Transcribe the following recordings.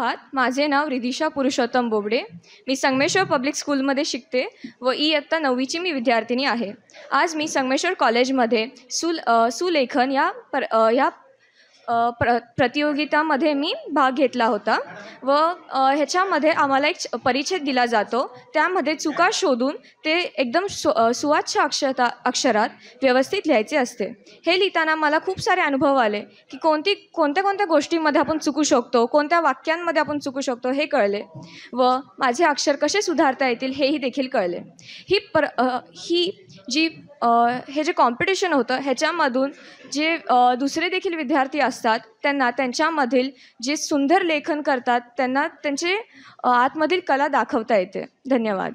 सुप्रभात. माझे नाव रिधिशा पुरुषोत्तम बोबडे. मी संगमेश्वर पब्लिक स्कूलमध्ये शिकते व इयत्ता 9वीची मी विद्यार्थिनी आहे. आज मी संगमेश्वर कॉलेजमध्ये सुलेखन या प्रतियोगितामध्ये मी भाग घेतला होता व ह्याच्यामध्ये आम्हाला एक परिच्छेद दिला जातो. त्यामध्ये चुका शोधून ते एकदम सुवाच्य अक्षरात व्यवस्थित लिहायचे असते. हे लिहिताना मला खूप सारे अनुभव आले की कोणत्या गोष्टींमध्ये आपण चुकू शकतो, कोणत्या वाक्यांमध्ये आपण चुकू शकतो हे कळले व माझे अक्षर कसे सुधारता येतील हेही देखील कळले. हे जे कॉम्पिटिशन होतं ह्याच्यामधून जे दुसरे देखील विद्यार्थी असतात त्यांना त्यांच्यामधील जे सुंदर लेखन करतात त्यांना त्यांचे आतमधील कला दाखवता येते. धन्यवाद.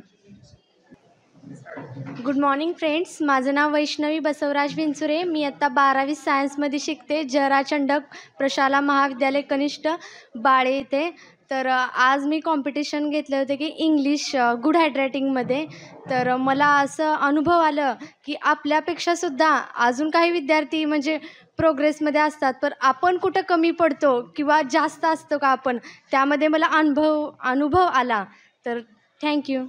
Good morning friends. माझं नाव वैष्णवी बसवराज विंचुरे. मी आत्ता 12वी सायन्समध्ये शिकते, जरा चंडक प्रशाला महाविद्यालय कनिष्ठ बाळे येथे. तर आज मी कॉम्पिटिशन घेतले होते की इंग्लिश गुड हँडरायटिंगमध्ये. तर मला असं अनुभव आलं की आपल्यापेक्षासुद्धा अजून काही विद्यार्थी म्हणजे प्रोग्रेसमध्ये असतात, पण आपण कुठं कमी पडतो किंवा जास्त असतो का आपण, त्यामध्ये मला अनुभव आला. तर थँक्यू.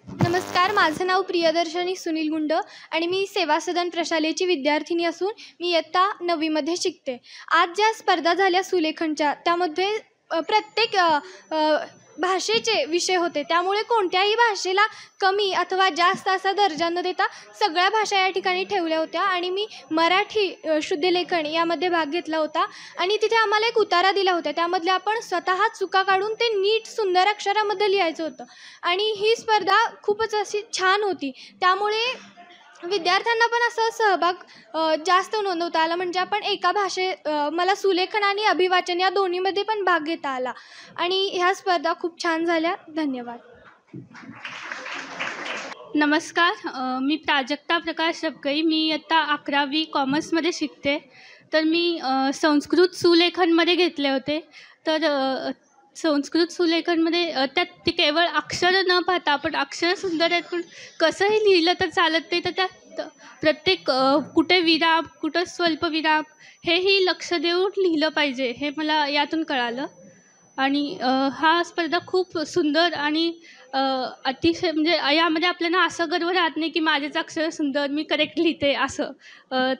नमस्कार. माझं नाव प्रियदर्शनी सुनील गुंड आणि मी सेवा सदन प्रशालेची विद्यार्थिनी असून मी इयत्ता 9वीमध्ये शिकते. आज ज्या स्पर्धा झाल्या सुलेखनच्या त्यामध्ये प्रत्येक भाषेचे विषय होते, त्यामुळे कोणत्याही भाषेला कमी अथवा जास्त असा दर्जा न देता सगळ्या भाषा या ठिकाणी ठेवल्या होत्या आणि मी मराठी शुद्धलेखन यामध्ये भाग घेतला होता आणि तिथे आम्हाला एक उतारा दिला होता. त्यामधले आपण स्वतः चुका काढून ते नीट सुंदर अक्षरामध्ये लिहायचं होतं आणि ही स्पर्धा खूपच अशी छान होती. त्यामुळे विद्यार्थ्यांना पण असं सहभाग जास्त नोंदवता आला. म्हणजे आपण एका मला सुलेखन आणि अभिवाचन या दोन्हीमध्ये पण भाग घेता आला आणि ह्या स्पर्धा खूप छान झाल्या. धन्यवाद. नमस्कार. मी प्राजक्ता प्रकाश शबकई. मी इयत्ता 11वी कॉमर्समध्ये शिकते. तर मी संस्कृत सुलेखनमध्ये घेतले होते. तर संस्कृत सुलेखनमध्ये त्यात ते केवळ अक्षर न पाहता आपण अक्षर सुंदर आहेत पण कसंही लिहिलं तर चालत नाही. तर त्यात प्रत्येक कुठे विराम, कुठं स्वल्पविराम हेही लक्ष देऊन लिहिलं पाहिजे हे मला यातून कळालं. आणि हा स्पर्धा खूप सुंदर आणि अतिशय म्हणजे यामध्ये आपल्याला असं गर्व राहत नाही की माझेच अक्षर सुंदर, मी करेक्ट लिहिते असं.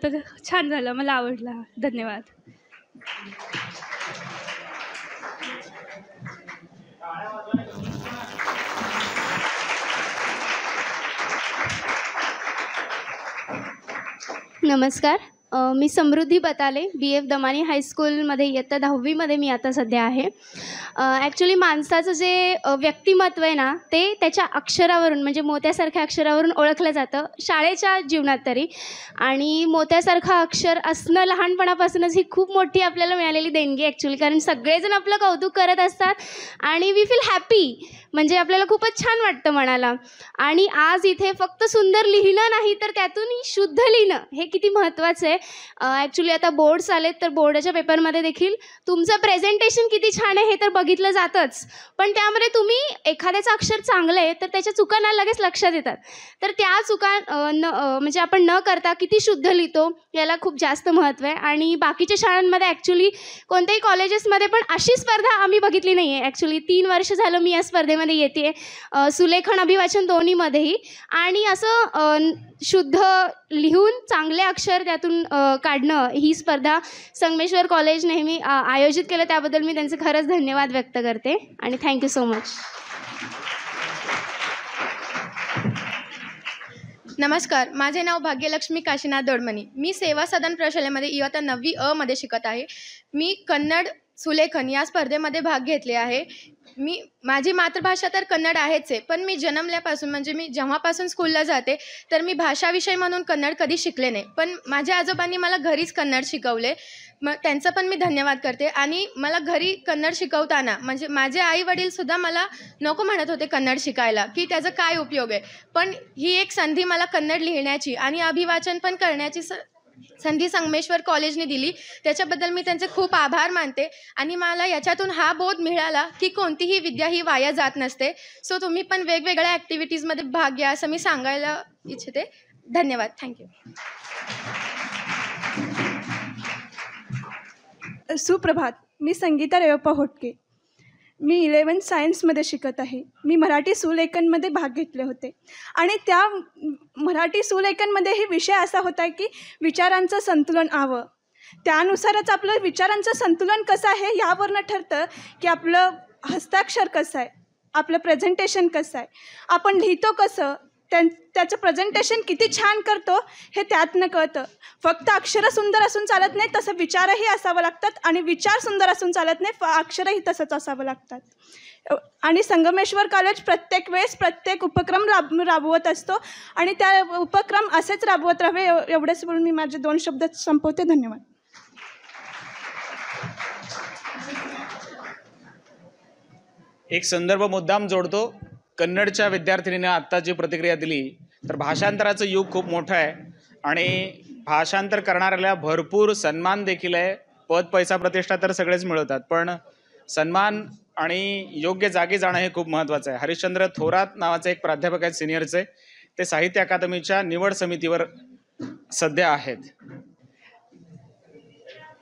तर छान झालं, मला आवडला. धन्यवाद. नमस्कार. मी समृद्धी बताले, BF दमानी हायस्कूलमध्ये इयत्ता 10वीमध्ये मी आता सध्या आहे. ॲक्च्युली माणसाचं जे व्यक्तिमत्व आहे ना ते त्याच्या अक्षरावरून म्हणजे मोत्यासारख्या अक्षरावरून ओळखलं जातं शाळेच्या जीवनात तरी. आणि मोत्यासारखं अक्षर असणं लहानपणापासूनच ही खूप मोठी आपल्याला मिळालेली देणगी ॲक्च्युली. कारण सगळेजण आपलं कौतुक करत असतात आणि वी फील हॅपी, म्हणजे आपल्याला खूपच छान वाटतं मनाला. आणि आज इथे फक्त सुंदर लिहिणं नाही तर त्यातून शुद्ध लिहिणं हे किती महत्त्वाचं आहे. ॲक्च्युली आता बोर्ड्स आलेत तर बोर्डाच्या पेपरमध्ये देखील तुमचं प्रेझेंटेशन किती छान आहे हे तर बघितलं जातंच, पण त्यामध्ये तुम्ही एखाद्याचं अक्षर चांगलं आहे तर त्याच्या चुका ना लगेच लक्षात येतात. तर त्या चुका म्हणजे आपण न करता किती शुद्ध लिहितो याला खूप जास्त महत्त्व आहे. आणि बाकीच्या शाळांमध्ये ॲक्च्युली कोणत्याही कॉलेजेसमध्ये पण अशी स्पर्धा आम्ही बघितली नाही आहे. ॲक्च्युली 3 वर्ष झालं मी या स्पर्धेमध्ये येते, सुलेखन अभिवाचन दोन्हीमध्येही. आणि असं शुद्ध लिहून चांगले अक्षर त्यातून काढणं ही स्पर्धा संगमेश्वर कॉलेज नेहमी आयोजित केलं, त्याबद्दल मी त्यांचे खरंच धन्यवाद व्यक्त करते आणि थँक्यू सो मच. नमस्कार. माझे नाव भाग्यलक्ष्मी काशीनाथ दोडमणी. मी सेवा सदन प्रशालेमध्ये इयत्ता 9वी अ मध्ये शिकत आहे. मी कन्नड सुलेखन या स्पर्धेमध्ये भाग घेतले आहे. माझी मातृभाषा तर कन्नड आहेच आहे, पण मी जन्मल्यापासून म्हणजे मी जेव्हापासून स्कूलला जाते तर मी भाषाविषय म्हणून कन्नड कधी शिकले नाही, पण माझ्या आजोबांनी मला घरीच कन्नड शिकवले. मग त्यांचं पण मी धन्यवाद करते. आणि मला घरी कन्नड शिकवताना म्हणजे माझे आई वडीलसुद्धा मला नको म्हणत होते कन्नड शिकायला की त्याचा काय उपयोग आहे, पण ही एक संधी मला कन्नड लिहिण्याची आणि अभिवाचन पण करण्याची संधी संगमेश्वर कॉलेजने दिली. त्याच्याबद्दल मी त्यांचे खूप आभार मानते. आणि मला याच्यातून हा बोध मिळाला की कोणतीही विद्या ही वाया जात नसते. सो तुम्ही पण वेगवेगळ्या ॲक्टिव्हिटीजमध्ये भाग घ्या असं मी सांगायला इच्छिते. धन्यवाद. थँक्यू. सुप्रभात. मी संगीता रेवप्पा होटके. मी 11th सायन्समध्ये शिकत आहे. मी मराठी सुलेखनमध्ये भाग घेतले होते आणि त्या मराठी सुलेखनमध्ये हे विषय असा होता की विचारांचं संतुलन हवं. त्यानुसारच आपलं विचारांचं संतुलन कसं आहे यावरनं ठरतं की आपलं हस्ताक्षर कसं आहे, आपलं प्रेझेंटेशन कसं आहे, आपण लिहितो कसं, त्याचं प्रेझेंटेशन किती छान करतो हे त्यातनं कळतं. फक्त अक्षरं सुंदर असून चालत नाही, तसं विचारही असावं लागतात आणि विचार सुंदर असून चालत नाही, अक्षरही तसंच असावं लागतात. आणि संगमेश्वर कॉलेज प्रत्येक वेळेस प्रत्येक उपक्रम राबवत असतो आणि त्या उपक्रम असेच राबवत राहावे एवढेच बोलून मी माझे 2 शब्द संपवते. धन्यवाद. एक संदर्भ मुद्दाम जोडतो. कन्नडच्या विद्यार्थिनीने आत्ता जी प्रतिक्रिया दिली तर भाषांतराचं युग खूप मोठं आहे आणि भाषांतर करणाऱ्याला भरपूर सन्मान देखील आहे. पद पैसा प्रतिष्ठा तर सगळेच मिळवतात, पण सन्मान आणि योग्य जागी जाणं हे खूप महत्त्वाचं आहे. हरिश्चंद्र थोरात नावाचे एक प्राध्यापक आहेत सिनियरचे, ते साहित्य अकादमीच्या निवड समितीवर सध्या आहेत.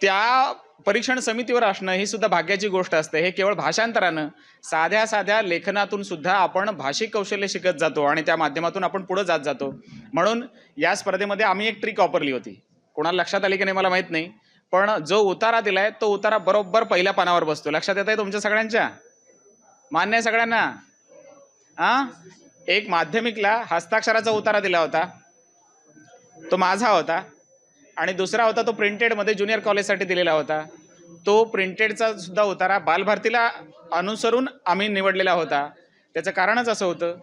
त्या परीक्षण समितीवर असणं ही सुद्धा भाग्याची गोष्ट असते. हे केवळ भाषांतरानं साध्या साध्या लेखनातून सुद्धा आपण भाषिक कौशल्य शिकत जातो आणि त्या माध्यमातून आपण पुढे जात जातो. म्हणून या स्पर्धेमध्ये आम्ही एक ट्रिक वापरली होती. कोणाला लक्षात आली की नाही मला माहीत नाही, पण जो उतारा दिलाय तो उतारा बरोबर पहिल्या पानावर बसतो. लक्षात येत आहे तुमच्या सगळ्यांच्या? मान्य आहे सगळ्यांना? एक माध्यमिकला हस्ताक्षराचा उतारा दिला होता, तो माझा होता, आणि दुसरा होता तो प्रिंटेडमध्ये ज्युनियर कॉलेजसाठी दिलेला होता. तो प्रिंटेडचा सुद्धा उतारा बालभारतीला अनुसरून आम्ही निवडलेला होता. त्याचं कारणच असं होतं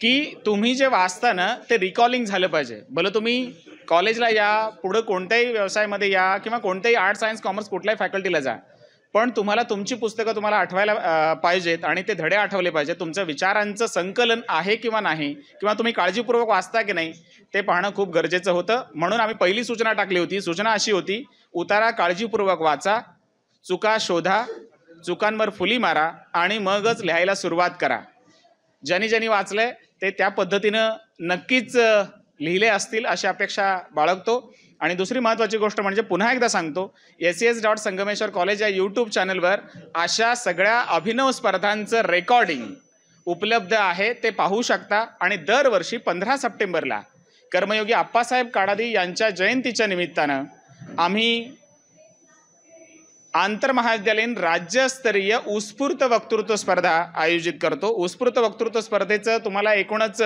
की तुम्ही जे वाचता ना ते रिकॉलिंग झालं पाहिजे. भलं तुम्ही कॉलेजला या, पुढं कोणत्याही व्यवसायामध्ये या किंवा कोणत्याही आर्ट सायन्स कॉमर्स कुठल्याही फॅकल्टीला जा, पण तुम्हाला तुमची पुस्तकं तुम्हाला आठवायला पाहिजेत आणि ते धडे आठवले पाहिजेत. तुमचं विचारांचं संकलन आहे किंवा नाही, किंवा तुम्ही काळजीपूर्वक वाचता की नाही ते पाहणं खूप गरजेचं होतं. म्हणून आम्ही पहिली सूचना टाकली होती. सूचना अशी होती, उतारा काळजीपूर्वक वाचा, चुका शोधा, चुकांवर फुली मारा आणि मगच लिहायला सुरुवात करा. ज्यांनी ज्यांनी वाचलंय ते त्या पद्धतीनं नक्कीच लिहिले असतील अशी अपेक्षा बाळगतो. आणि दुसरी महत्त्वाची गोष्ट म्हणजे पुन्हा एकदा सांगतो, ses.संगमेश्वर कॉलेज या यूट्यूब चॅनलवर अशा सगळ्या अभिनव स्पर्धांचं रेकॉर्डिंग उपलब्ध आहे, ते पाहू शकता. आणि दरवर्षी 15 सप्टेंबरला कर्मयोगी आप्पासाहेब काडादी यांच्या जयंतीच्या निमित्तानं आम्ही आंतरमहाविद्यालयीन राज्यस्तरीय उत्स्फूर्त वक्तृत्व स्पर्धा आयोजित करतो. उत्स्फूर्त वक्तृत्व स्पर्धेचं तुम्हाला एकूणच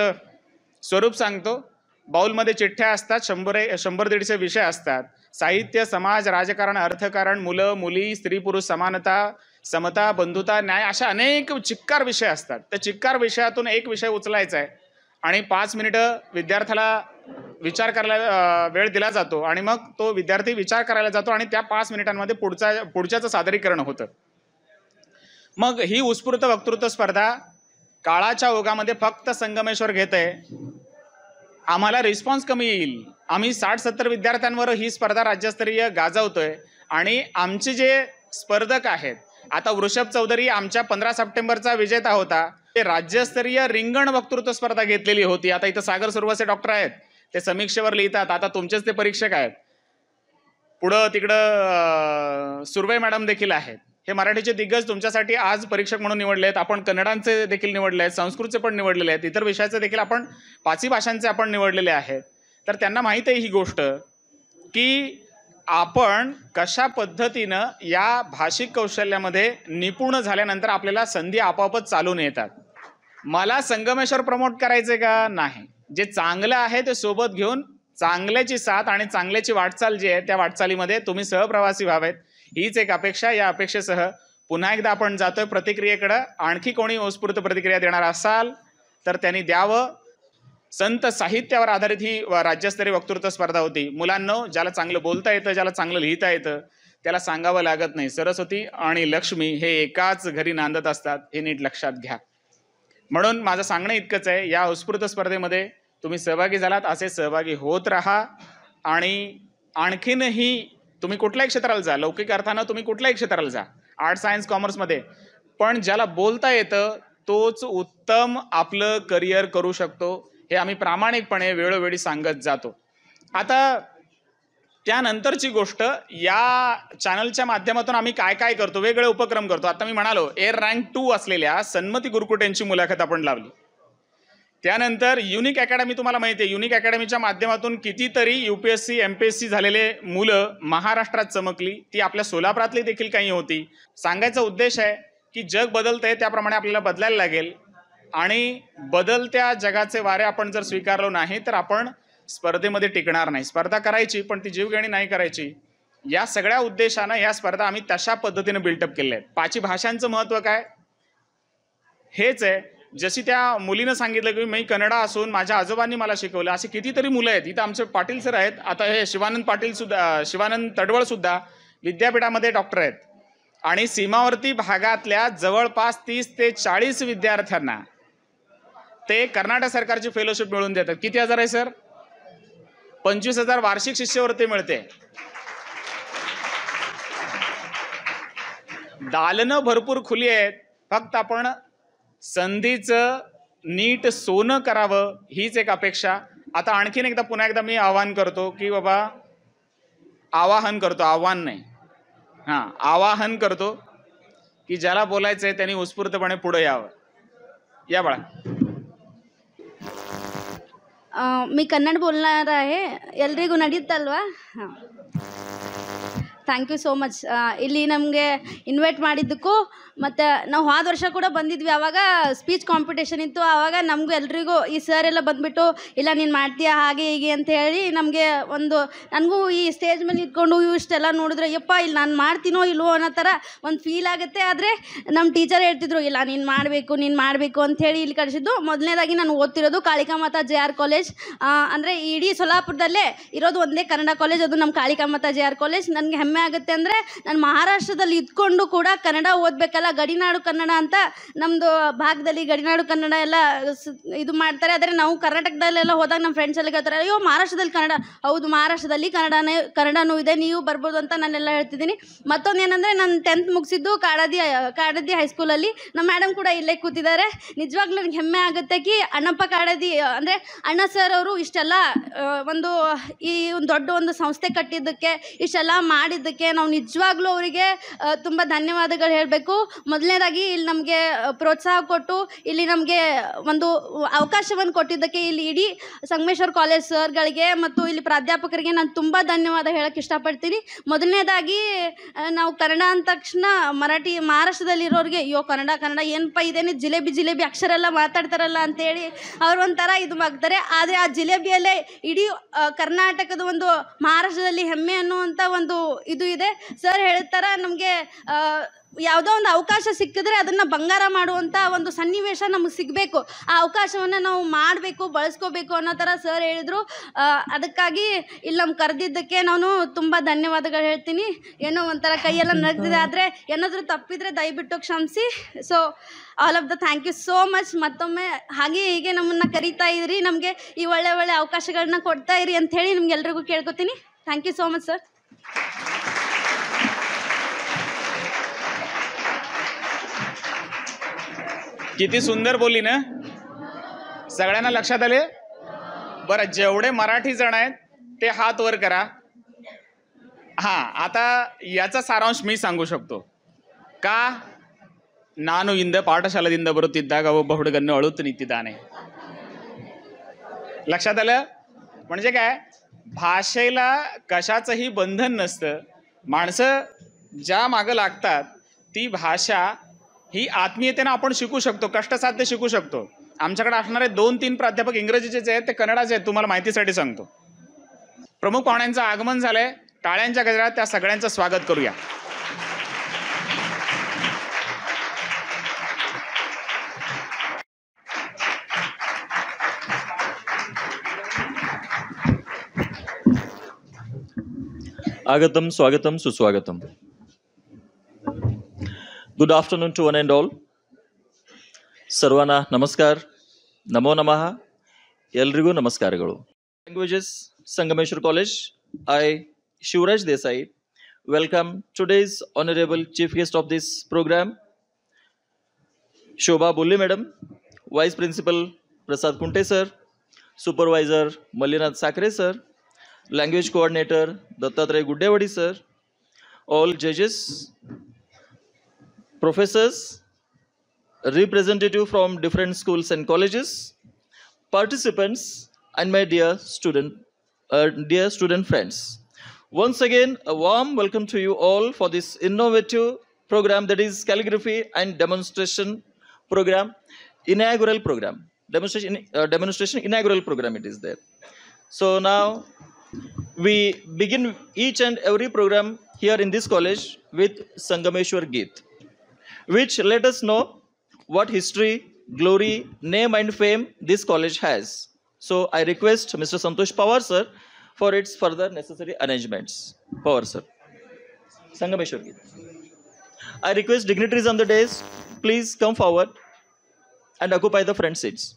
स्वरूप सांगतो. बाउलमध्ये चिठ्ठ्या असतात, 100-150 विषय असतात. साहित्य, समाज, राजकारण, अर्थकारण, मुलं मुली, स्त्री पुरुष समानता, समता, बंधुता, न्याय, अशा अनेक चिक्कार विषय असतात. त्या चिक्कार विषयातून एक विषय उचलायचा आहे आणि 5 मिनिटं विद्यार्थ्याला विचार करायला वेळ दिला जातो आणि मग तो विद्यार्थी विचार करायला जातो आणि त्या 5 मिनिटांमध्ये पुढच्याचं सादरीकरण होतं. मग ही उत्स्फूर्त वक्तृत्व स्पर्धा काळाच्या ओघामध्ये फक्त संगमेश्वर घेत आहे. आम्हाला रिस्पॉन्स कमी येईल. आम्ही 60-70 विद्यार्थ्यांवर ही स्पर्धा राज्यस्तरीय गाजवतोय आणि आमचे जे स्पर्धक आहेत, आता वृषभ चौधरी आमच्या 15 सप्टेंबरचा विजेता होता, ते राज्यस्तरीय रिंगण वक्तृत्व स्पर्धा घेतलेली होती. आता इथं सागर सुरवसे डॉक्टर आहेत, ते समीक्षेवर लिहितात. आता तुमचेच ते परीक्षक आहेत. पुढं तिकडं सुर्वे मॅडम देखील आहेत. हे मराठीचे दिग्गज तुमच्यासाठी आज परीक्षक म्हणून निवडले आहेत. आपण कन्नडांचे देखील निवडले आहेत, संस्कृतचे पण निवडलेले आहेत, इतर विषयाचे देखील आपण 5ही भाषांचे आपण निवडलेले आहेत. तर त्यांना माहीत आहे ही गोष्ट की आपण कशा पद्धतीनं या भाषिक कौशल्यामध्ये निपुण झाल्यानंतर आपल्याला संधी आपोआपच चालून येतात. मला संगमेश्वर प्रमोट करायचे का? नाही. जे चांगलं आहे ते सोबत घेऊन चांगल्याची साथ आणि चांगल्याची वाटचाल जी आहे त्या वाटचालीमध्ये तुम्ही सहप्रवासी व्हावेत, हीच एक अपेक्षा. या अपेक्षेसह पुन्हा एकदा आपण जातोय प्रतिक्रियेकडं. आणखी कोणी उत्स्फूर्त प्रतिक्रिया देणार असाल तर त्यांनी द्यावं. संत साहित्यावर आधारित ही राज्यस्तरीय वक्तृत्व स्पर्धा होती. मुलांनो, ज्याला चांगलं बोलता येतं, ज्याला चांगलं लिहिता येतं त्याला सांगावं लागत नाही. सरस्वती आणि लक्ष्मी हे एकाच घरी नांदत असतात, हे नीट लक्षात घ्या. म्हणून माझं सांगणं इतकंच आहे, या उत्स्फूर्त स्पर्धेमध्ये तुम्ही सहभागी झालात, असे सहभागी होत राहा. आणि आणखीनही तुम्ही कुठल्याही क्षेत्राला जा, लौकिक अर्थानं तुम्ही कुठल्याही क्षेत्राला जा, आर्ट सायन्स कॉमर्समध्ये, पण ज्याला बोलता येतं तोच उत्तम आपलं करिअर करू शकतो, हे आम्ही प्रामाणिकपणे वेळोवेळी सांगत जातो. आता त्यानंतरची गोष्ट, या चॅनलच्या माध्यमातून आम्ही काय काय करतो, वेगळे उपक्रम करतो. आता मी म्हणालो एअर रँक 2 असलेल्या सन्मती गुरकुट यांची मुलाखत आपण लावली. त्यानंतर युनिक अकॅडमी, तुम्हाला माहिती आहे युनिक अकॅडमीच्या माध्यमातून कितीतरी UPSC MPSC झालेले मुलं महाराष्ट्रात चमकली. ती आपल्या सोलापुरातली देखील काही होती. सांगायचा उद्देश आहे की जग बदलतंय, त्याप्रमाणे आपल्याला बदलायला लागेल आणि बदलत्या जगाचे वारे आपण जर स्वीकारलो नाही तर आपण स्पर्धेमध्ये टिकणार नाही. स्पर्धा करायची पण ती जीवघेणी नाही करायची. या सगळ्या उद्देशानं या स्पर्धा आम्ही तशा पद्धतीने बिल्टअप केल्या आहेत. 5 भाषांचं महत्त्व काय हेच आहे. जशी त्या मुलीनं सांगितलं की मी कन्नडा असून माझ्या आजोबांनी मला शिकवलं, असे कितीतरी मुलं आहेत. इथं आमचे पाटील सर आहेत, आता हे शिवानंद तडवळ सुद्धा विद्यापीठामध्ये डॉक्टर आहेत आणि सीमावर्ती भागातल्या जवळपास 30 ते 40 विद्यार्थ्यांना ते कर्नाटक सरकारची फेलोशिप मिळवून देतात. किती हजार आहे सर? 25,000 वार्षिक शिष्यवृत्ती मिळते. दालनं भरपूर खुली आहेत, फक्त आपण संधीचं नीट सोनं करावं हीच एक अपेक्षा. आता आणखीन एकदा पुन्हा एकदा मी आवाहन करतो की बाबा, आवाहन करतो, आव्हान नाही, आवाहन करतो की ज्याला बोलायचंय त्यांनी उत्स्फूर्तपणे पुढे यावं. या बाळा. मी ಕನ್ನಡ बोलणार आहे. ಎಲ್ರಿಗೂ ನಡೀತಲ್ವಾ? ಹಾಂ, ಥ್ಯಾಂಕ್ ಯು ಸೋ ಮಚ್. ಇಲ್ಲಿ ನಮಗೆ ಇನ್ವೈಟ್ ಮಾಡಿದ್ದಕ್ಕೂ, ಮತ್ತು ನಾವು ಹೋದ ವರ್ಷ ಕೂಡ ಬಂದಿದ್ವಿ. ಆವಾಗ ಸ್ಪೀಚ್ ಕಾಂಪಿಟೇಷನ್ ಇತ್ತು. ಆವಾಗ ನಮಗೂ ಎಲ್ರಿಗೂ ಈ ಸರ್ ಎಲ್ಲ ಬಂದುಬಿಟ್ಟು ಇಲ್ಲ ನೀನು ಮಾಡ್ತೀಯಾ ಹಾಗೆ ಹೀಗೆ ಅಂತ ಹೇಳಿ ನಮಗೆ ನನಗೂ ಈ ಸ್ಟೇಜ್ ಮೇಲೆ ನಿಂತ್ಕೊಂಡು ಇಷ್ಟೆಲ್ಲ ನೋಡಿದ್ರೆ ಯಪ್ಪ ಇಲ್ಲಿ ನಾನು ಮಾಡ್ತೀನೋ ಇಲ್ವೋ ಅನ್ನೋ ಥರ ಒಂದು ಫೀಲ್ ಆಗುತ್ತೆ. ಆದರೆ ನಮ್ಮ ಟೀಚರ್ ಹೇಳ್ತಿದ್ರು ಇಲ್ಲ ನೀನು ಮಾಡಬೇಕು ಅಂಥೇಳಿ ಇಲ್ಲಿ ಕಳಿಸಿದ್ದು. ಮೊದಲನೇದಾಗಿ ನಾನು ಓದ್ತಿರೋದು ಕಾಳಿಕಾಮಾತಾ JR ಕಾಲೇಜ್. ಅಂದರೆ ಇಡೀ ಸೊಲ್ಲಾಪುರದಲ್ಲೇ ಇರೋದು ಒಂದೇ ಕನ್ನಡ ಕಾಲೇಜ್, ಅದು ನಮ್ಮ ಕಾಳಿಕಾಮಾತಾ JR ಕಾಲೇಜ್. ನನಗೆ ಹೆಮ್ಮೆ ಆಗುತ್ತೆ. ಅಂದರೆ ನಾನು ಮಹಾರಾಷ್ಟ್ರದಲ್ಲಿ ಇದ್ಕೊಂಡು ಕೂಡ ಕನ್ನಡ ಓದಬೇಕಲ್ಲ, ಗಡಿನಾಡು ಕನ್ನಡ ಅಂತ ನಮ್ಮದು ಭಾಗದಲ್ಲಿ ಗಡಿನಾಡು ಕನ್ನಡ ಎಲ್ಲ ಇದು ಮಾಡ್ತಾರೆ. ಆದರೆ ನಾವು ಕರ್ನಾಟಕದಲ್ಲೆಲ್ಲ ಹೋದಾಗ ನಮ್ಮ ಫ್ರೆಂಡ್ಸ್ ಎಲ್ಲ ಹೇಳ್ತಾರೆ ಅಯ್ಯೋ ಮಹಾರಾಷ್ಟ್ರದಲ್ಲಿ ಕನ್ನಡ. ಹೌದು, ಮಹಾರಾಷ್ಟ್ರದಲ್ಲಿ ಕನ್ನಡನೂ ಇದೆ, ನೀವು ಬರ್ಬೋದು ಅಂತ ನಾನೆಲ್ಲ ಹೇಳ್ತಿದ್ದೀನಿ. ಮತ್ತೊಂದು ಏನಂದರೆ ನಾನು 10th ಮುಗಿಸಿದ್ದು ಕಾಡದಿ ಹೈಸ್ಕೂಲಲ್ಲಿ. ನಮ್ಮ ಮೇಡಮ್ ಕೂಡ ಇಲ್ಲೇ ಕೂತಿದ್ದಾರೆ. ನಿಜವಾಗ್ಲೂ ನನಗೆ ಹೆಮ್ಮೆ ಆಗುತ್ತೆ ಕಿ ಅಣ್ಣಪ್ಪ ಕಾಡದಿ ಅಂದರೆ ಅಣ್ಣ ಸರ್ ಅವರು ಇಷ್ಟೆಲ್ಲ ಒಂದು ದೊಡ್ಡ ಒಂದು ಸಂಸ್ಥೆ ಕಟ್ಟಿದ್ದಕ್ಕೆ, ಇಷ್ಟೆಲ್ಲ ಮಾಡಿದ್ದಕ್ಕೆ ನಾವು ನಿಜವಾಗ್ಲೂ ಅವರಿಗೆ ತುಂಬ ಧನ್ಯವಾದಗಳು ಹೇಳಬೇಕು. ಮೊದಲನೇದಾಗಿ ಇಲ್ಲಿ ನಮಗೆ ಪ್ರೋತ್ಸಾಹ ಕೊಟ್ಟು ಇಲ್ಲಿ ನಮಗೆ ಒಂದು ಅವಕಾಶವನ್ನು ಕೊಟ್ಟಿದ್ದಕ್ಕೆ ಇಲ್ಲಿ ಇಡೀ ಸಂಗಮೇಶ್ವರ್ ಕಾಲೇಜ್ ಸರ್ಗಳಿಗೆ ಮತ್ತು ಇಲ್ಲಿ ಪ್ರಾಧ್ಯಾಪಕರಿಗೆ ನಾನು ತುಂಬ ಧನ್ಯವಾದ ಹೇಳಕ್ಕೆ ಇಷ್ಟಪಡ್ತೀನಿ. ಮೊದಲನೇದಾಗಿ ನಾವು ಕನ್ನಡ ಅಂದ ತಕ್ಷಣ ಮಹಾರಾಷ್ಟ್ರದಲ್ಲಿರೋರಿಗೆ ಅಯ್ಯೋ ಕನ್ನಡ ಏನಪ್ಪ ಇದೇನು ಜಿಲೇಬಿ ಅಕ್ಷರ ಎಲ್ಲ ಮಾತಾಡ್ತಾರಲ್ಲ ಅಂತೇಳಿ ಅವ್ರು ಒಂಥರ ಇದು ಆಗ್ತಾರೆ. ಆದರೆ ಆ ಜಿಲೇಬಿಯಲ್ಲೇ ಇಡೀ ಕರ್ನಾಟಕದ ಒಂದು ಮಹಾರಾಷ್ಟ್ರದಲ್ಲಿ ಹೆಮ್ಮೆ ಅನ್ನುವಂಥ ಒಂದು ಇದು ಇದೆ. ಸರ್ ಹೇಳಿದ ಥರ ನಮಗೆ ಯಾವುದೋ ಒಂದು ಅವಕಾಶ ಸಿಕ್ಕಿದ್ರೆ ಅದನ್ನು ಬಂಗಾರ ಮಾಡುವಂಥ ಒಂದು ಸನ್ನಿವೇಶ ನಮಗೆ ಸಿಗಬೇಕು. ಆ ಅವಕಾಶವನ್ನು ನಾವು ಮಾಡಬೇಕು, ಬಳಸ್ಕೋಬೇಕು ಅನ್ನೋ ಥರ ಸರ್ ಹೇಳಿದರು. ಅದಕ್ಕಾಗಿ ಇಲ್ಲಿ ನಮ್ಗೆ ಕರೆದಿದ್ದಕ್ಕೆ ನಾನು ತುಂಬ ಧನ್ಯವಾದಗಳು ಹೇಳ್ತೀನಿ. ಏನೋ ಒಂಥರ ಕೈಯೆಲ್ಲ ನಡೀತಿದೆ, ಆದರೆ ಏನಾದರೂ ತಪ್ಪಿದರೆ ದಯವಿಟ್ಟು ಕ್ಷಮಿಸಿ. So all of the thank you so much. ಮತ್ತೊಮ್ಮೆ ಹಾಗೆ ಹೀಗೆ ನಮ್ಮನ್ನು ಕರೀತಾ ಇದ್ರಿ, ನಮಗೆ ಈ ಒಳ್ಳೆ ಅವಕಾಶಗಳನ್ನ ಕೊಡ್ತಾ ಇರಿ ಅಂತ ಹೇಳಿ ನಿಮ್ಗೆಲ್ರಿಗೂ ಕೇಳ್ಕೊತೀನಿ. Thank you so much sir. किती सुंदर बोलली ना, सगळ्यांना लक्षात आले? बरं, जेवढे मराठी जण आहेत ते हात वर करा. हां, आता याचा सारांश मी सांगू शकतो का. ನಾನು ಇಂದ ಪಾಠಶಾಲೆಯಿಂದ ಬರುತ್ತಿದ್ದಾಗ ಒಬ್ಬ ಹುಡುಗನ್ನು ಅಳುತ್ತಾ ನಿಂತಿದ್ದಾನೆ. लक्षात आलं? म्हणजे काय, भाषेला कशाचंही बंधन नसतं. माणसं ज्या मागं लागतात ती भाषा ही आत्मीयतेनं आपण शिकू शकतो, कष्टसाध्य शिकू शकतो. आमच्याकडे असणारे 2-3 प्राध्यापक इंग्रजीचे जे आहेत ते कन्नडाचे आहेत. तुम्हाला माहितीसाठी सांगतो. प्रमुख पाहुण्यांचं आगमन झालंय. टाळ्यांच्या गजरात त्या सगळ्यांचं स्वागत करूया. Agatam, Swagatam, Suswagatam. Good afternoon to one and all. Sarvana Namaskar, Namo Namaha, Elrigu Namaskaraಗಳು. Languages, Sangameshwar College. I, Shivraj Desai, welcome today's honorable chief guest of this program, Shobha Bulli Madam, Vice Principal Prasad Kunte Sir, Supervisor Malinath Sakre Sir, language coordinator Dattatray Guddewadi sir, all judges, professors, representative from different schools and colleges, participants, and my dear student friends. Once again, a warm welcome to you all for this innovative program, that is calligraphy and demonstration program, inaugural program, demonstration inaugural program it is there. So now we begin each and every program here in this college with Sangameshwar Geet, which let us know what history, glory, name and fame this college has. So I request Mr. Santosh Pawar sir for its further necessary arrangements. Pawar sir. Sangameshwar Geet. I request dignitaries on the dais, please come forward and occupy the front seats.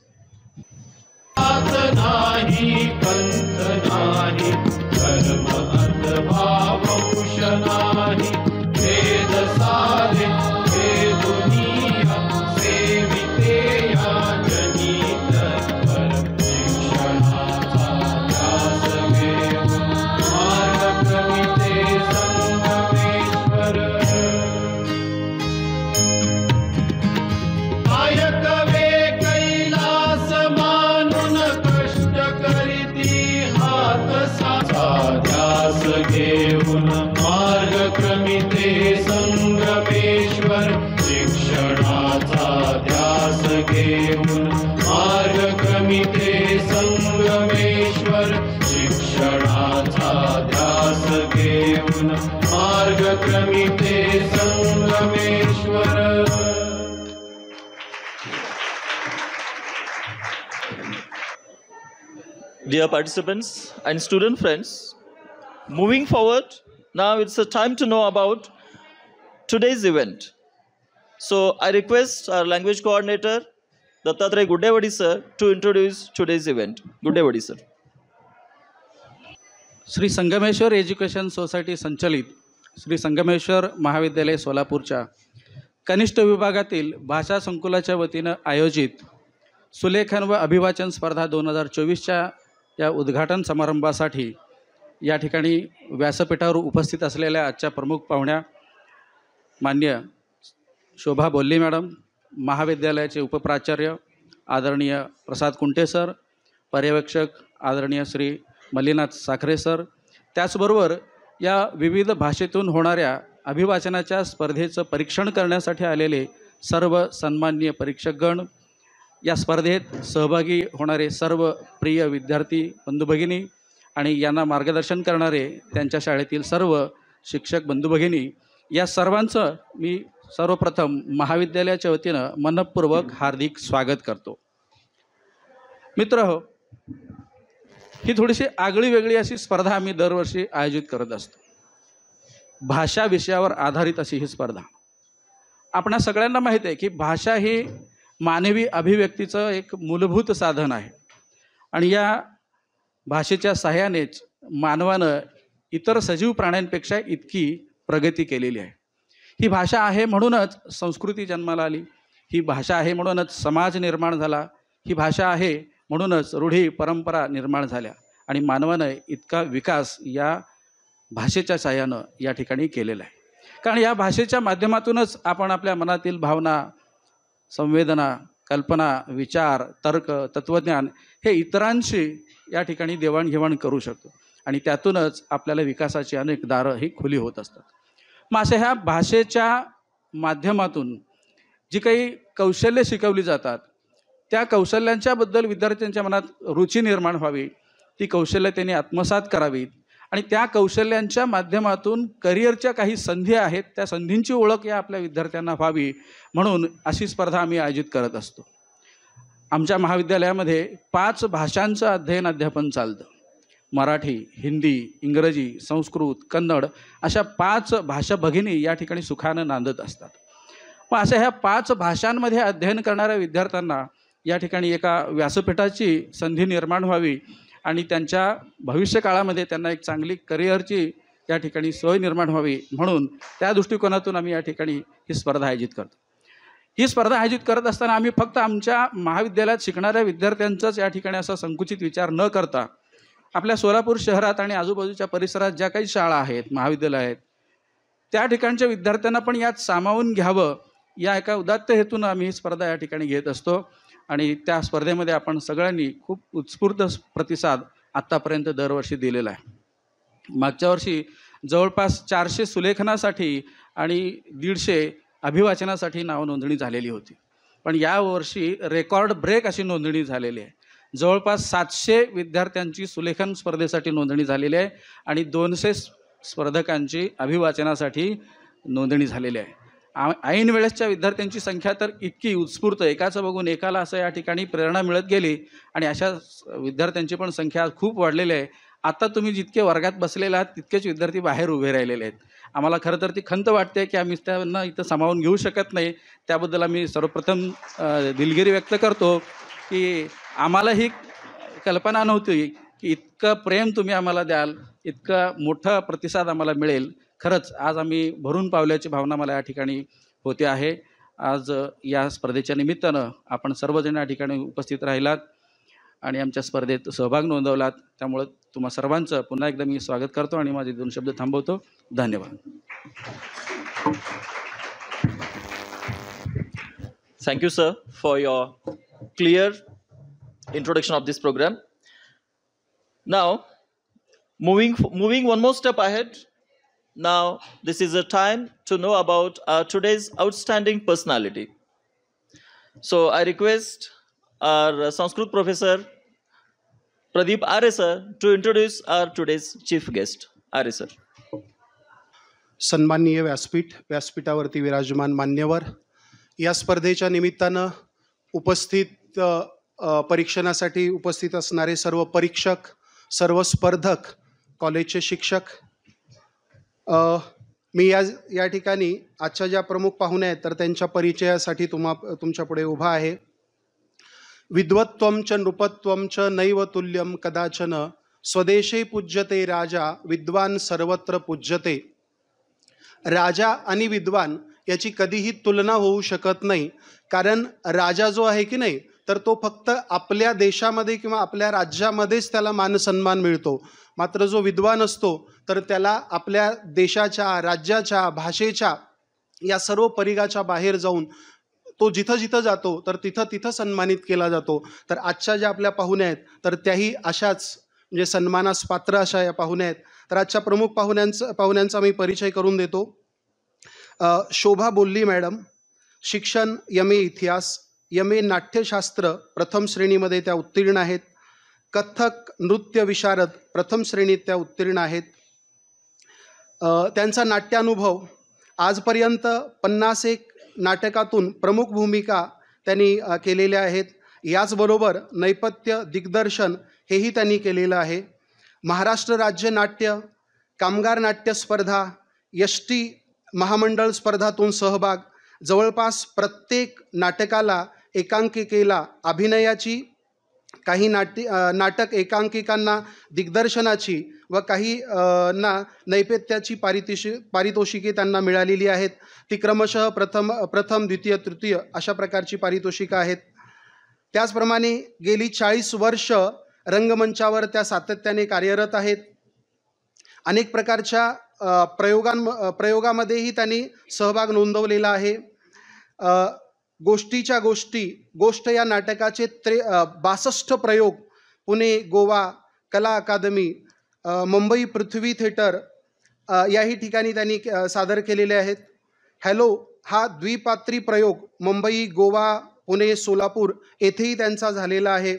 Dear participants and student friends, moving forward, now it's a time to know about today's event. So I request our language coordinator, Dattatray Guddewadi sir, to introduce today's event. Guddewadi sir. Shri Sangameshwar education society संचलित श्री संगमेश्वर महाविद्यालय सोलापूरच्या कनिष्ठ विभागातील भाषा संकुलाच्या वतीनं आयोजित सुलेखन व अभिवाचन स्पर्धा 2024च्या या उद्घाटन समारंभासाठी या ठिकाणी व्यासपीठावर उपस्थित असलेल्या आजच्या प्रमुख पाहुण्या मान्य शोभा बोल्ली मॅडम, महाविद्यालयाचे उपप्राचार्य आदरणीय प्रसाद कुंटे सर, पर्यवेक्षक आदरणीय श्री मल्लीनाथ साखरे सर, त्याचबरोबर या विविध भाषेतून होणाऱ्या अभिवाचनाच्या स्पर्धेचं परीक्षण करण्यासाठी आलेले सर्व सन्माननीय परीक्षकगण, या स्पर्धेत सहभागी होणारे सर्व प्रिय विद्यार्थी बंधुभगिनी आणि यांना मार्गदर्शन करणारे त्यांच्या शाळेतील सर्व शिक्षक बंधुभगिनी, या सर्वांचं मी सर्वप्रथम महाविद्यालयाच्या वतीनं मनपूर्वक हार्दिक स्वागत करतो. मित्रहो, ही थोडीशी आगळी वेगळी अशी स्पर्धा आम्ही दरवर्षी आयोजित करत असतो. भाषा विषयावर आधारित अशी ही स्पर्धा. आपणा सगळ्यांना माहीत आहे की भाषा ही मानवी अभिव्यक्तीचं एक मूलभूत साधन आहे आणि या भाषेच्या सहाय्यानेच मानवानं इतर सजीव प्राण्यांपेक्षा इतकी प्रगती केलेली आहे. ही भाषा आहे म्हणूनच संस्कृती जन्माला आली, ही भाषा आहे म्हणूनच समाज निर्माण झाला, ही भाषा आहे म्हणूनच रूढी परंपरा निर्माण झाल्या आणि मानवानं इतका विकास या भाषेच्या सहाय्यानं या ठिकाणी केलेला आहे. कारण या भाषेच्या माध्यमातूनच आपण आपल्या मनातील भावना, संवेदना, कल्पना, विचार, तर्क, तत्त्वज्ञान हे इतरांशी या ठिकाणी देवाणघेवाण करू शकतो आणि त्यातूनच आपल्याला विकासाची अनेक दारं ही खुली होत असतात. मग अशा ह्या भाषेच्या माध्यमातून जी काही कौशल्य शिकवली जातात त्या कौशल्यांच्याबद्दल विद्यार्थ्यांच्या मनात रुची निर्माण व्हावी, ती कौशल्य त्यांनी आत्मसात करावीत आणि त्या कौशल्यांच्या माध्यमातून करिअरच्या काही संधी आहेत त्या संधींची ओळख या आपल्या विद्यार्थ्यांना व्हावी म्हणून अशी स्पर्धा आम्ही आयोजित करत असतो. आमच्या महाविद्यालयामध्ये 5 भाषांचं अध्ययन चालतं. मराठी, हिंदी, इंग्रजी, संस्कृत, कन्नड अशा 5 भाषा भगिनी या ठिकाणी सुखानं नांदत असतात. मग अशा ह्या 5 भाषांमध्ये अध्ययन करणाऱ्या विद्यार्थ्यांना या ठिकाणी एका व्यासपीठाची संधी निर्माण व्हावी आणि त्यांच्या भविष्यकाळामध्ये त्यांना एक चांगली करिअरची या ठिकाणी सोय निर्माण व्हावी म्हणून त्या दृष्टिकोनातून आम्ही या ठिकाणी ही स्पर्धा आयोजित करतो. ही स्पर्धा आयोजित करत असताना आम्ही फक्त आमच्या महाविद्यालयात शिकणाऱ्या विद्यार्थ्यांचाच या ठिकाणी असा संकुचित विचार न करता आपल्या सोलापूर शहरात आणि आजूबाजूच्या परिसरात ज्या काही शाळा आहेत, महाविद्यालय आहेत, त्या ठिकाणच्या विद्यार्थ्यांना पण यात सामावून घ्यावं या एका उदात्त हेतून आम्ही ही स्पर्धा या ठिकाणी घेत असतो. आणि त्या स्पर्धेमध्ये आपण सगळ्यांनी खूप उत्स्फूर्त प्रतिसाद आत्तापर्यंत दरवर्षी दिलेला आहे. मागच्या वर्षी जवळपास 400 सुलेखनासाठी आणि 150 अभिवाचनासाठी नावनोंदणी झालेली होती. पण यावर्षी रेकॉर्ड ब्रेक अशी नोंदणी झालेली आहे. जवळपास 700 विद्यार्थ्यांची सुलेखन स्पर्धेसाठी नोंदणी झालेली आहे आणि 200 स्पर्धकांची अभिवाचनासाठी नोंदणी झालेली आहे. ऐन वेळेसच्या विद्यार्थ्यांची संख्या तर इतकी उत्स्फूर्त, एकाचं बघून एकाला असं या ठिकाणी प्रेरणा मिळत गेली आणि अशा विद्यार्थ्यांची पण संख्या खूप वाढलेली आहे. आता तुम्ही जितके वर्गात बसलेले आहात तितकेच विद्यार्थी बाहेर उभे राहिलेले आहेत. आम्हाला खरं तर ती खंत वाटते की आम्ही त्यांना इथं सामावून घेऊ शकत नाही. त्याबद्दल आम्ही सर्वप्रथम दिलगिरी व्यक्त करतो की आम्हाला ही कल्पना नव्हती की इतकं प्रेम तुम्ही आम्हाला द्याल, इतका मोठा प्रतिसाद आम्हाला मिळेल. खरंच आज आम्ही भरून पावल्याची भावना मला या ठिकाणी होते आहे. आज या स्पर्धेच्या निमित्तानं आपण सर्वजण या ठिकाणी उपस्थित राहिलात आणि आमच्या स्पर्धेत सहभाग नोंदवलात. त्यामुळं तुम्हा सर्वांचं पुन्हा एकदा मी स्वागत करतो आणि माझे 2 शब्द थांबवतो. धन्यवाद. Thank you, sir, for your clear introduction of this program. Now, moving one more step ahead. Now, this is a time to know about today's outstanding personality. So, I request our Sanskrit professor, Pradeep Arya sir, to introduce our today's chief guest. Arya sir. सन्माननीय व्यासपीठावरती विराजमान मान्यवर, या स्पर्धेच्या निमित्तानं उपस्थित परीक्षणासाठी उपस्थित असणारे सर्व परीक्षक, सर्व स्पर्धक, कॉलेजचे शिक्षक, मी या ठिकाणी आजच्या ज्या प्रमुख पाहुणे आहेत तर त्यांच्या परिचयासाठी तुमच्यापुढे उभा आहे. विद्वत्त्वं च नृपत्वं च नैव तुल्यं कदाचन स्वदेशे पूज्यते राजा विद्वान सर्वत्र पूज्यते. राजा आणि विद्वान याची कधीही तुलना होऊ शकत नाही. कारण राजा जो आहे की नाही तर तो फक्त आपल्या देशामध्ये किंवा आपल्या राज्यामध्येच त्याला मानसन्मान मिळतो. मात्र जो विद्वान असतो तर त्याला आपल्या देशाच्या, राज्याच्या, भाषेच्या या सर्व परिघाच्या बाहेर जाऊन तो जिथं जिथं जातो तर तिथं सन्मानित केला जातो. तर आजच्या ज्या आपल्या पाहुण्या आहेत तर त्याही अशाच म्हणजे सन्मानास पात्र अशा या पाहुण्या आहेत. तर आजच्या प्रमुख पाहुण्यांचा मी परिचय करून देतो. शोभा बोल्ली मॅडम, शिक्षण MA इतिहास, MA नाट्यशास्त्र प्रथम श्रेणीमध्ये त्या उत्तीर्ण आहेत. कथ्थक नृत्य विशारद प्रथम श्रेणीत त्या उत्तीर्ण आहेत. त्यांचा नाट्यानुभव आजपर्यंत 51 नाटकातून प्रमुख भूमिका त्यांनी केलेल्या आहेत. याचबरोबर नैपथ्य दिग्दर्शन हेही त्यांनी केलेलं आहे. महाराष्ट्र राज्य नाट्य, कामगार नाट्य स्पर्धा, ST महामंडळ स्पर्धातून सहभाग, जवळपास प्रत्येक नाटकाला एकांकिकेला अभिनयाची, काही नाटक एकांकिकांना दिग्दर्शनाची व काही ना नैपथ्याची पारितोषिके त्यांना मिळालेली आहेत. ती क्रमशः प्रथम द्वितीय तृतीय अशा प्रकारची पारितोषिकं आहेत. त्याचप्रमाणे गेली 40 वर्ष रंगमंचावर त्या सातत्याने कार्यरत आहेत. अनेक प्रकारच्या प्रयोगामध्येही त्यांनी सहभाग नोंदवलेला आहे. गोष्टीच्या गोष्ट या नाटकाचे 62 प्रयोग पुणे, गोवा कला अकादमी, मुंबई पृथ्वी थिएटर याही ठिकाणी त्यांनी सादर केलेले आहेत. हॅलो हा द्विपात्री प्रयोग मुंबई, गोवा, पुणे, सोलापूर येथेही त्यांचा झालेला आहे.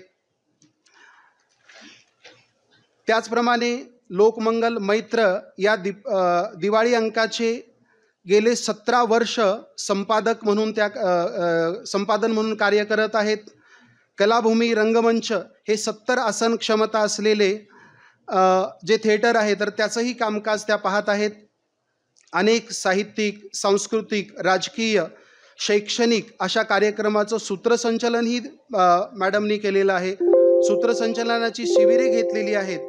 त्याचप्रमाणे लोकमंगल मैत्र या दिवाळी अंकाचे गेले 17 वर्ष संपादक म्हणून संपादन म्हणून कार्य करत आहेत. कलाभूमी रंगमंच हे 70 आसन क्षमता असलेले जे थिएटर आहे तर त्याचंही कामकाज त्या पाहत आहेत. अनेक साहित्यिक, सांस्कृतिक, राजकीय, शैक्षणिक अशा कार्यक्रमाचं सूत्रसंचलनही मॅडमनी केलेलं आहे. सूत्रसंचलनाची शिबिरे घेतलेली आहेत.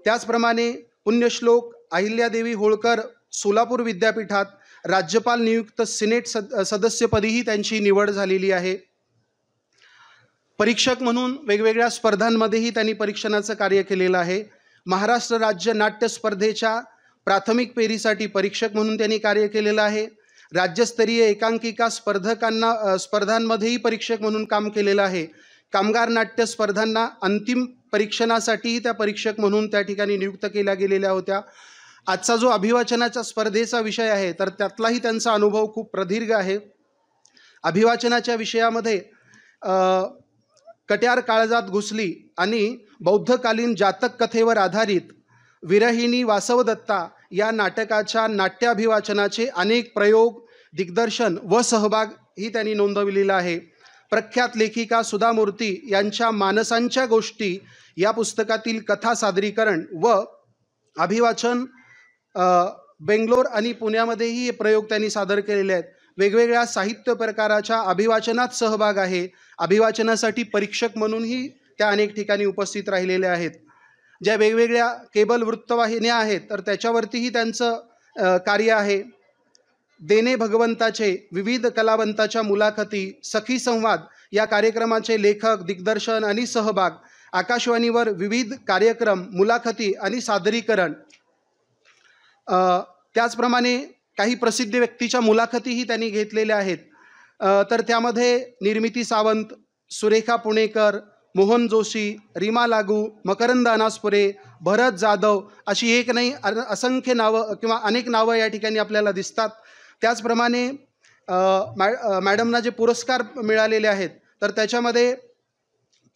त्याचप्रमाणे पुण्यश्लोक अहिल्यादेवी होळकर सोलापूर विद्यापीठात राज्यपाल नियुक्त सिनेट सदस्यपदीही त्यांची निवड झालेली आहे. परीक्षक म्हणून वेगवेगळ्या स्पर्धांमध्येही त्यांनी परीक्षणाचं कार्य केलेलं आहे. महाराष्ट्र राज्य नाट्य स्पर्धेच्या प्राथमिक फेरीसाठी परीक्षक म्हणून त्यांनी कार्य केलेलं आहे. राज्यस्तरीय एकांकिका स्पर्धांमध्येही परीक्षक म्हणून काम केलेलं आहे. कामगार नाट्य स्पर्धांना अंतिम परीक्षणासाठीही त्या परीक्षक म्हणून त्या ठिकाणी नियुक्त केल्या गेलेल्या होत्या. आजचा जो अभिवाचनाच्या स्पर्धेचा विषय आहे तर त्यातलाही त्यांचा अनुभव खूप प्रदीर्घ आहे. अभिवाचनाच्या विषयामध्ये कट्यार काळजात घुसली आणि बौद्धकालीन जातक कथेवर आधारित विरहिणी वासवदत्ता या नाटकाच्या नाट्याभिवाचनाचे अनेक प्रयोग, दिग्दर्शन व सहभाग ही त्यांनी नोंदविलेला आहे. प्रख्यात लेखिका सुधा मूर्ती यांच्या मानसांच्या गोष्टी या पुस्तकातील कथा सादरीकरण व अभिवाचन बेंगलोर आणि पुण्यामध्येही हे प्रयोग त्यांनी सादर केलेले आहेत. वेगवेगळ्या साहित्य प्रकाराच्या अभिवाचनात सहभाग आहे. अभिवाचनासाठी परीक्षक म्हणूनही त्या अनेक ठिकाणी उपस्थित राहिलेल्या आहेत. ज्या वेगवेगळ्या केबल वृत्तवाहिन्या आहेत तर त्याच्यावरतीही त्यांचं कार्य आहे. देणे भगवंताचे विविध कलावंताच्या मुलाखती, सखी संवाद या कार्यक्रमाचे लेखक, दिग्दर्शन आणि सहभाग, आकाशवाणीवर विविध कार्यक्रम, मुलाखती आणि सादरीकरण, त्याचप्रमाणे काही प्रसिद्ध व्यक्तीच्या मुलाखतीही त्यांनी घेतलेल्या आहेत. तर त्यामध्ये निर्मिती सावंत, सुरेखा पुणेकर, मोहन जोशी, रीमा लागू, मकरंद अनासपुरे, भरत जाधव अशी एक नाही असंख्य नावं किंवा अनेक नावं या ठिकाणी आपल्याला दिसतात. त्याचप्रमाणे मॅडमना जे पुरस्कार मिळालेले आहेत तर त्याच्यामध्ये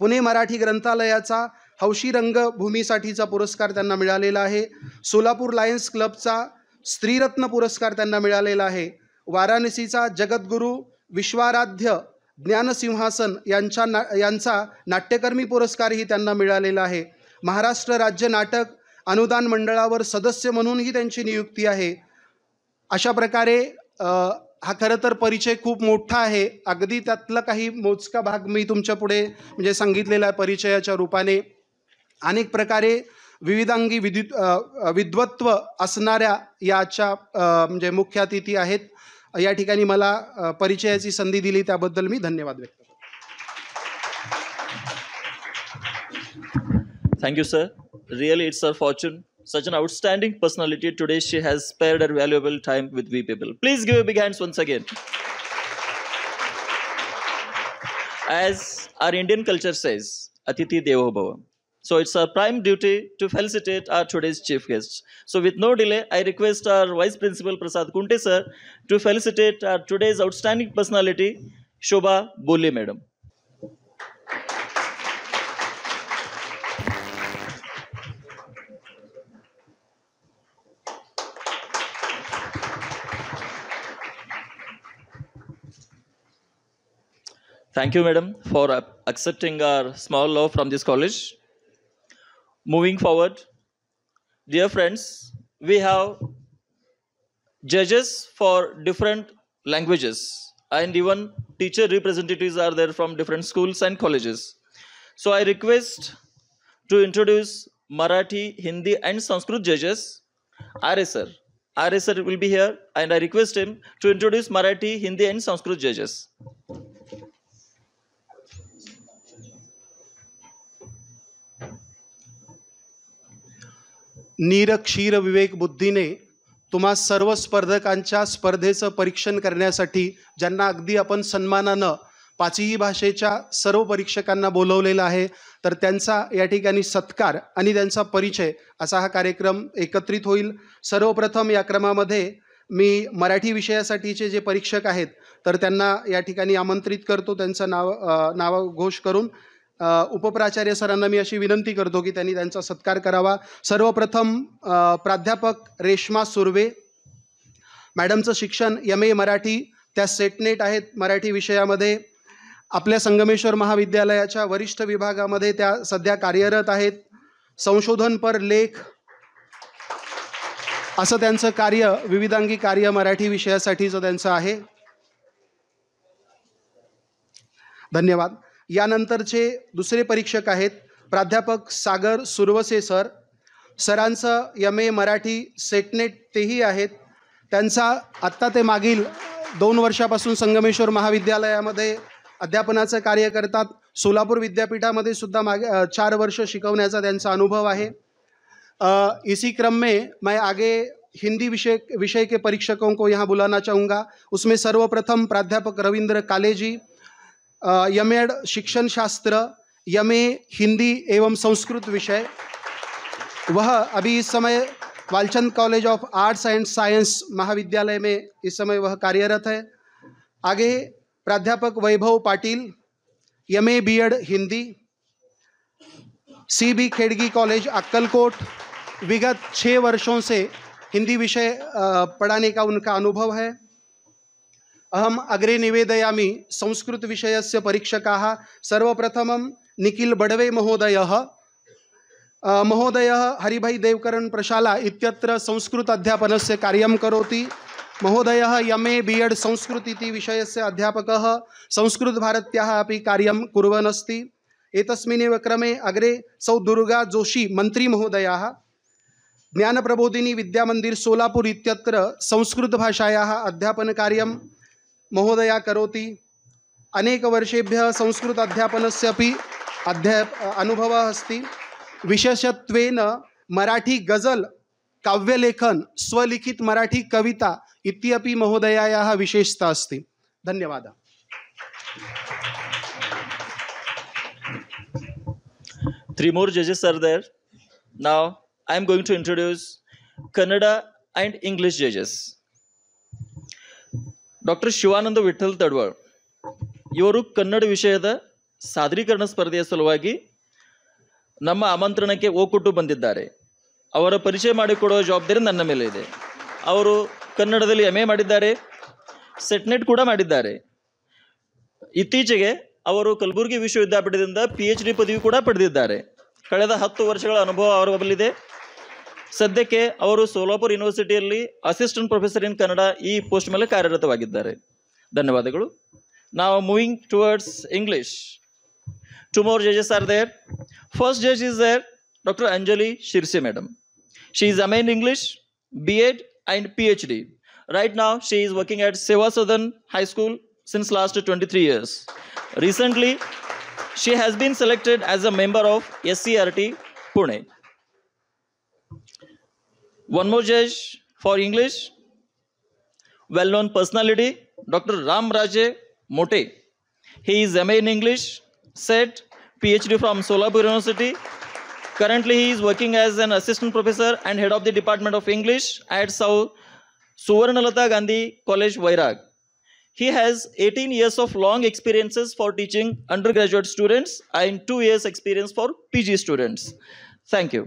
पुणे मराठी ग्रंथालयाचा हौशी रंगभूमीसाठीचा पुरस्कार त्यांना मिळालेला आहे. सोलापूर लायन्स क्लबचा स्त्रीरत्न पुरस्कार त्यांना मिळालेला आहे. वाराणसीचा जगद्गुरू विश्वाराध्य ज्ञानसिंहासन यांचा नाट्यकर्मी पुरस्कारही त्यांना मिळालेला आहे. महाराष्ट्र राज्य नाटक अनुदान मंडळावर सदस्य म्हणूनही त्यांची नियुक्ती आहे. अशा प्रकारे हा खरं तर परिचय खूप मोठा आहे. अगदी त्यातला काही मोजका भाग मी तुमच्या पुढे म्हणजे सांगितलेला आहे परिचयाच्या रूपाने. अनेक प्रकारे विविधांगी विद्वत्व असणाऱ्या याच्या म्हणजे मुख्य अतिथी आहेत. या ठिकाणी मला परिचयाची संधी दिली त्याबद्दल मी धन्यवाद व्यक्त करतो. Thank you, sir. Really, it's our fortune. Such an outstanding personality. Today, she has spared her valuable time with we people. Please give a big hands once again. As our Indian culture says, Atithi Devo Bhava. So it's our prime duty to felicitate our today's chief guests. So with no delay, I request our Vice Principal Prasad Kunte sir to felicitate our today's outstanding personality, Shobha Bole madam. Thank you, madam, for accepting our small love from this college. Moving forward, dear friends, we have judges for different languages and even teacher representatives are there from different schools and colleges. So I request to introduce Marathi, Hindi and Sanskrit judges. R.S. sir. R.S. sir will be here and I request him to introduce Marathi, Hindi and Sanskrit judges. नीर क्षीर विवेक बुद्धीने तुम्हा सर्व स्पर्धकांच्या स्पर्धेचं परीक्षण करण्यासाठी ज्यांना अगदी आपण सन्मानानं पाचही भाषेच्या सर्व परीक्षकांना बोलवलेलं आहे तर त्यांचा या ठिकाणी सत्कार आणि त्यांचा परिचय असा हा कार्यक्रम एकत्रित होईल. सर्वप्रथम या क्रमामध्ये मी मराठी विषयासाठीचे जे परीक्षक आहेत तर त्यांना या ठिकाणी आमंत्रित करतो. त्यांचं नावघोष करून उपप्राचार्य सरांना मी अशी विनंती करतो की त्यांनी त्यांचा सत्कार करावा. सर्वप्रथम प्राध्यापक रेश्मा सुर्वे मॅडमचं शिक्षण MA मराठी, त्या सेटनेट आहेत मराठी विषयामध्ये. आपल्या संगमेश्वर महाविद्यालयाच्या वरिष्ठ विभागामध्ये त्या सध्या कार्यरत आहेत. संशोधनपर लेख असं त्यांचं कार्य, विविधांगी कार्य मराठी विषयासाठीचं त्यांचं आहे. धन्यवाद. यानंतरचे दुसरे परीक्षक आहेत प्राध्यापक सागर सुरवसे सर. सरांचं MA मराठी सेटनेट तेही आहेत. त्यांचा आत्ता ते मागील 2 वर्षापासून संगमेश्वर महाविद्यालयामध्ये अध्यापनाचं कार्य करतात. सोलापूर विद्यापीठामध्ये सुद्धा मागे 4 वर्ष शिकवण्याचा त्यांचा अनुभव आहे। इसी क्रम में मैं आगे हिंदी विषय के परीक्षकों को यहाँ बुलाना चाहूँगा। उसमें सर्वप्रथम प्राध्यापक रविंद्र काले जी, एम.एड शिक्षण शास्त्र, एम.ए हिंदी एवं संस्कृत विषय। वह अभी इस समय Walchand college of arts and science महाविद्यालय में इस समय वह कार्यरत है। आगे प्राध्यापक Vaibhav Patil, MA BEd Hindi, CB. Khedgi college Akkalkot. विगत 6 वर्षों से हिंदी विषय पढ़ाने का उनका अनुभव है। अहम अग्रे निवेदयामि संस्कृत विषयस्य परीक्षकाः सर्वप्रथमं निखिल बडवे महोदयः। महोदयः हरिभाई देवकरण प्रशाला इत्यत्र संस्कृत अध्यापनस्य कार्यं करोति। महोदयः एम.ए बी.एड संस्कृत इति विषयस्य अध्यापकः संस्कृतभारत्याः अपि कार्यं कुर्वन् अस्ति। एतस्मिन्नेव क्रमे अग्रे सौ दुर्गा जोशी मंत्री महोदयाः ज्ञानप्रबोधिनी विद्यामन्दिर सोलापुर इत्यत्र संस्कृतभाषायाः अध्यापनकार्यं महोदया करोति। अनेकवर्षेभ्यः संस्कृत अध्यापनस्यपि अनुभवः अस्ति। विशेषत्वेन मराठी गजल, काव्यलेखन, स्वलिखित मराठी कविता इत्यपि महोदयायाः विशेषता अस्ति। धन्यवादः। Three more judges are there. Now I am going to introduce Kannada and English judges. Dr. Shivananda Vithal ತಡ್ವಾಳ್ ಇವರು ಕನ್ನಡ ವಿಷಯದ ಸಾದರೀಕರಣ ಸ್ಪರ್ಧೆಯ ಸಲುವಾಗಿ ನಮ್ಮ ಆಮಂತ್ರಣಕ್ಕೆ ಓಗೊಟ್ಟು ಬಂದಿದ್ದಾರೆ. ಅವರ ಪರಿಚಯ ಮಾಡಿಕೊಡುವ ಜವಾಬ್ದಾರಿ ನನ್ನ ಮೇಲೆ ಇದೆ. ಅವರು ಕನ್ನಡದಲ್ಲಿ ಎಂ.ಎ ಮಾಡಿದ್ದಾರೆ, ಸೆಟ್ನೆಟ್ ಕೂಡ ಮಾಡಿದ್ದಾರೆ. ಇತ್ತೀಚೆಗೆ ಅವರು ಕಲಬುರಗಿ ವಿಶ್ವವಿದ್ಯಾಪೀಠದಿಂದ PhD ಪದವಿ ಕೂಡ ಪಡೆದಿದ್ದಾರೆ. ಕಳೆದ 10 ವರ್ಷಗಳ ಅನುಭವ ಅವರ ಬಳಿಯಿದೆ. ಸದ್ಯಕ್ಕೆ ಅವರು ಸೋಲಾಪುರ್ ಯೂನಿವರ್ಸಿಟಿಯಲ್ಲಿ ಅಸಿಸ್ಟೆಂಟ್ ಪ್ರೊಫೆಸರ್ ಇನ್ ಕನ್ನಡ ಈ ಪೋಸ್ಟ್ ಮೇಲೆ ಕಾರ್ಯರತವಾಗಿದ್ದಾರೆ. ಧನ್ಯವಾದಗಳು. Now moving towards English. 2 more judges are there. First judge is there, Dr. Anjali Shirse madam. She is MA in English, B.Ed and PhD. Right now she is working at Seva Sadan High School since last 23 years. Recently she has been selected as a member of SCRT Pune. One more judge for English, well-known personality, Dr. Ram Raje Mote. He is MA in English, SET, PhD from Solapur University. Currently he is working as an assistant professor and head of the Department of English at South Suvarnalata Gandhi College, Vairag. He has 18 years of long experiences for teaching undergraduate students and 2 years experience for PG students. Thank you.